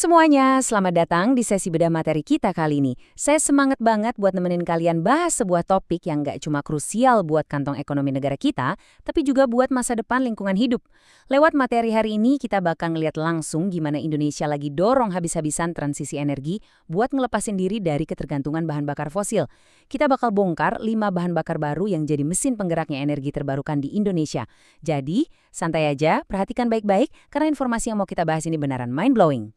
semuanya, selamat datang di sesi bedah materi kita kali ini. Saya semangat banget buat nemenin kalian bahas sebuah topik yang nggak cuma krusial buat kantong ekonomi negara kita, tapi juga buat masa depan lingkungan hidup. Lewat materi hari ini, kita bakal ngeliat langsung gimana Indonesia lagi dorong habis-habisan transisi energi buat ngelepasin diri dari ketergantungan bahan bakar fosil. Kita bakal bongkar 5 bahan bakar baru yang jadi mesin penggeraknya energi terbarukan di Indonesia. Jadi, santai aja, perhatikan baik-baik, karena informasi yang mau kita bahas ini beneran mind-blowing.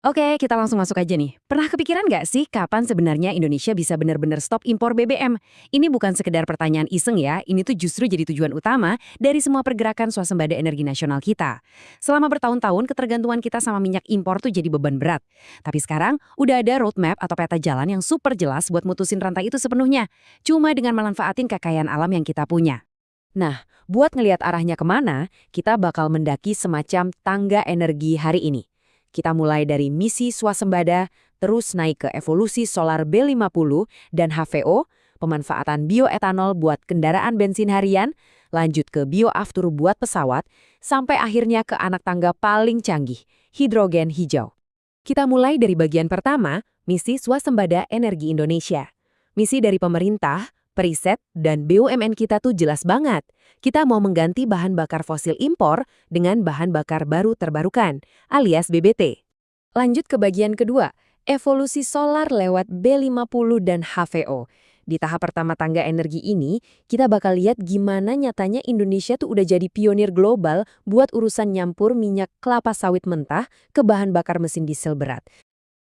Oke, kita langsung masuk aja nih. Pernah kepikiran nggak sih kapan sebenarnya Indonesia bisa benar-benar stop impor BBM? Ini bukan sekedar pertanyaan iseng ya, ini tuh justru jadi tujuan utama dari semua pergerakan swasembada energi nasional kita. Selama bertahun-tahun, ketergantungan kita sama minyak impor tuh jadi beban berat. Tapi sekarang, udah ada roadmap atau peta jalan yang super jelas buat mutusin rantai itu sepenuhnya. Cuma dengan memanfaatin kekayaan alam yang kita punya. Nah, buat ngelihat arahnya kemana, kita bakal mendaki semacam tangga energi hari ini. Kita mulai dari misi swasembada, terus naik ke evolusi solar B50 dan HVO, pemanfaatan bioetanol buat kendaraan bensin harian, lanjut ke bioaftur buat pesawat, sampai akhirnya ke anak tangga paling canggih, hidrogen hijau. Kita mulai dari bagian pertama, misi swasembada energi Indonesia. Misi dari pemerintah, periset, dan BUMN kita tuh jelas banget. Kita mau mengganti bahan bakar fosil impor dengan bahan bakar baru terbarukan, alias BBT. Lanjut ke bagian kedua, evolusi solar lewat B50 dan HVO. Di tahap pertama tangga energi ini, kita bakal lihat gimana nyatanya Indonesia tuh udah jadi pionir global buat urusan nyampur minyak kelapa sawit mentah ke bahan bakar mesin diesel berat.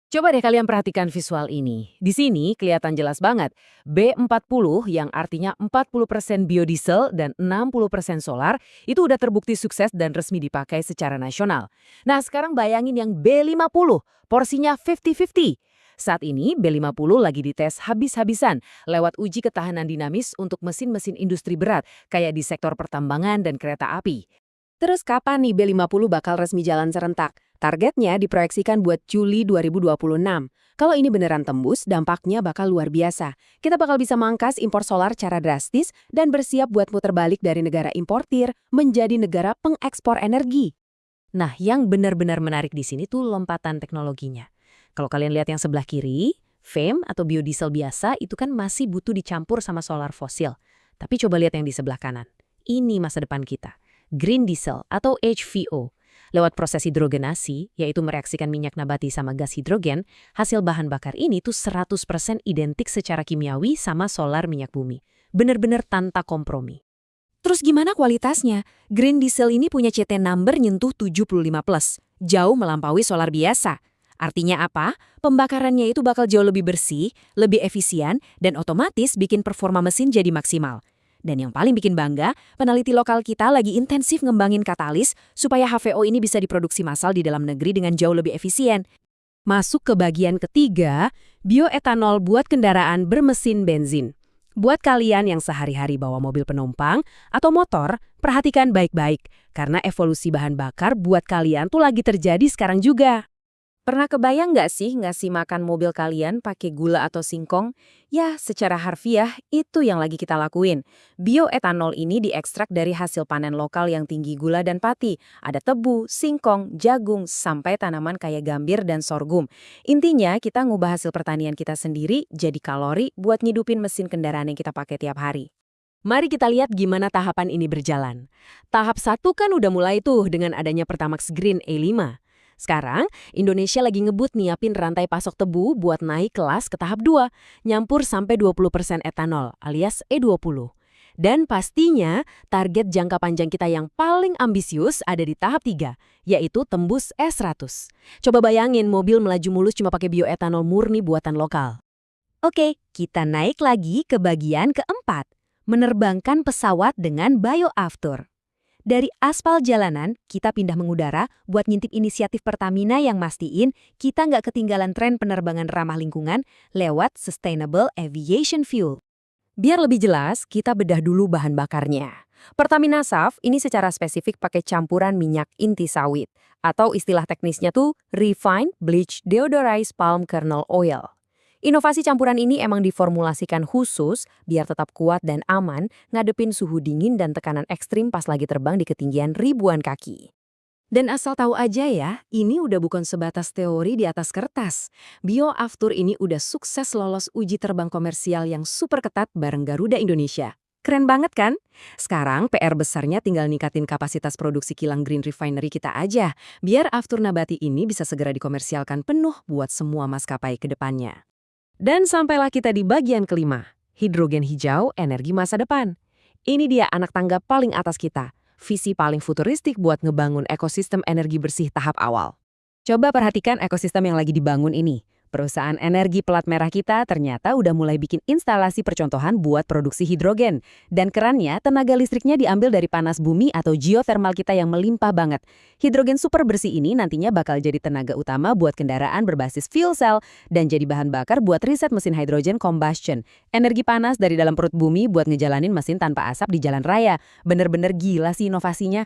Coba deh kalian perhatikan visual ini. Di sini kelihatan jelas banget. B40 yang artinya 40% biodiesel dan 60% solar itu udah terbukti sukses dan resmi dipakai secara nasional. Nah sekarang bayangin yang B50, porsinya 50-50. Saat ini B50 lagi dites habis-habisan lewat uji ketahanan dinamis untuk mesin-mesin industri berat kayak di sektor pertambangan dan kereta api. Terus kapan nih B50 bakal resmi jalan serentak? Targetnya diproyeksikan buat Juli 2026. Kalau ini beneran tembus, dampaknya bakal luar biasa. Kita bakal bisa mangkas impor solar secara drastis dan bersiap buat muter balik dari negara importir menjadi negara pengekspor energi. Nah, yang benar-benar menarik di sini tuh lompatan teknologinya. Kalau kalian lihat yang sebelah kiri, FAME atau biodiesel biasa itu kan masih butuh dicampur sama solar fosil. Tapi coba lihat yang di sebelah kanan. Ini masa depan kita. Green diesel atau HVO. Lewat proses hidrogenasi, yaitu mereaksikan minyak nabati sama gas hidrogen, hasil bahan bakar ini tuh 100% identik secara kimiawi sama solar minyak bumi. Bener-bener tanpa kompromi. Terus gimana kualitasnya? Green diesel ini punya CT number nyentuh 75+, jauh melampaui solar biasa. Artinya apa? Pembakarannya itu bakal jauh lebih bersih, lebih efisien, dan otomatis bikin performa mesin jadi maksimal. Dan yang paling bikin bangga, peneliti lokal kita lagi intensif ngembangin katalis supaya HVO ini bisa diproduksi massal di dalam negeri dengan jauh lebih efisien. Masuk ke bagian ketiga, bioetanol buat kendaraan bermesin bensin. Buat kalian yang sehari-hari bawa mobil penumpang atau motor, perhatikan baik-baik, karena evolusi bahan bakar buat kalian tuh lagi terjadi sekarang juga. Pernah kebayang nggak sih ngasih makan mobil kalian pakai gula atau singkong? Ya, secara harfiah itu yang lagi kita lakuin. Bioetanol ini diekstrak dari hasil panen lokal yang tinggi gula dan pati. Ada tebu, singkong, jagung, sampai tanaman kayak gambir dan sorghum. Intinya kita ngubah hasil pertanian kita sendiri jadi kalori buat ngidupin mesin kendaraan yang kita pakai tiap hari. Mari kita lihat gimana tahapan ini berjalan. Tahap 1 kan udah mulai tuh dengan adanya Pertamax Green E5. Sekarang, Indonesia lagi ngebut nyiapin rantai pasok tebu buat naik kelas ke tahap 2, nyampur sampai 20% etanol alias E20. Dan pastinya, target jangka panjang kita yang paling ambisius ada di tahap 3, yaitu tembus E100. Coba bayangin mobil melaju mulus cuma pakai bioetanol murni buatan lokal. Oke, kita naik lagi ke bagian keempat, menerbangkan pesawat dengan bioaftur. Dari aspal jalanan, kita pindah mengudara buat ngintip inisiatif Pertamina yang mastiin kita nggak ketinggalan tren penerbangan ramah lingkungan lewat Sustainable Aviation Fuel. Biar lebih jelas, kita bedah dulu bahan bakarnya. Pertamina SAF ini secara spesifik pakai campuran minyak inti sawit, atau istilah teknisnya tuh Refined Bleached Deodorized Palm Kernel Oil. Inovasi campuran ini emang diformulasikan khusus biar tetap kuat dan aman ngadepin suhu dingin dan tekanan ekstrim pas lagi terbang di ketinggian ribuan kaki. Dan asal tahu aja ya, ini udah bukan sebatas teori di atas kertas. Bioaftur ini udah sukses lolos uji terbang komersial yang super ketat bareng Garuda Indonesia. Keren banget kan? Sekarang PR besarnya tinggal ningkatin kapasitas produksi kilang Green Refinery kita aja, biar Aftur Nabati ini bisa segera dikomersialkan penuh buat semua maskapai ke depannya. Dan sampailah kita di bagian kelima, hidrogen hijau energi masa depan. Ini dia anak tangga paling atas kita. Visi paling futuristik buat ngebangun ekosistem energi bersih tahap awal. Coba perhatikan ekosistem yang lagi dibangun ini. Perusahaan energi pelat merah kita ternyata udah mulai bikin instalasi percontohan buat produksi hidrogen. Dan kerannya, tenaga listriknya diambil dari panas bumi atau geothermal kita yang melimpah banget. Hidrogen super bersih ini nantinya bakal jadi tenaga utama buat kendaraan berbasis fuel cell dan jadi bahan bakar buat riset mesin hydrogen combustion. Energi panas dari dalam perut bumi buat ngejalanin mesin tanpa asap di jalan raya. Bener-bener gila sih inovasinya.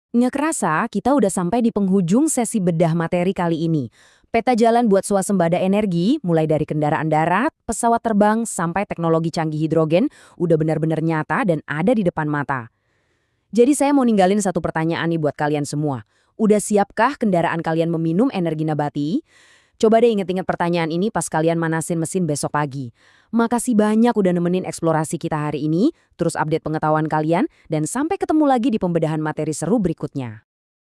Nggak kerasa, kita udah sampai di penghujung sesi bedah materi kali ini. Peta jalan buat swasembada energi, mulai dari kendaraan darat, pesawat terbang, sampai teknologi canggih hidrogen, udah benar-benar nyata dan ada di depan mata. Jadi saya mau ninggalin satu pertanyaan nih buat kalian semua. Udah siapkah kendaraan kalian meminum energi nabati? Coba deh inget-inget pertanyaan ini pas kalian manasin mesin besok pagi. Makasih banyak udah nemenin eksplorasi kita hari ini, terus update pengetahuan kalian, dan sampai ketemu lagi di pembedahan materi seru berikutnya.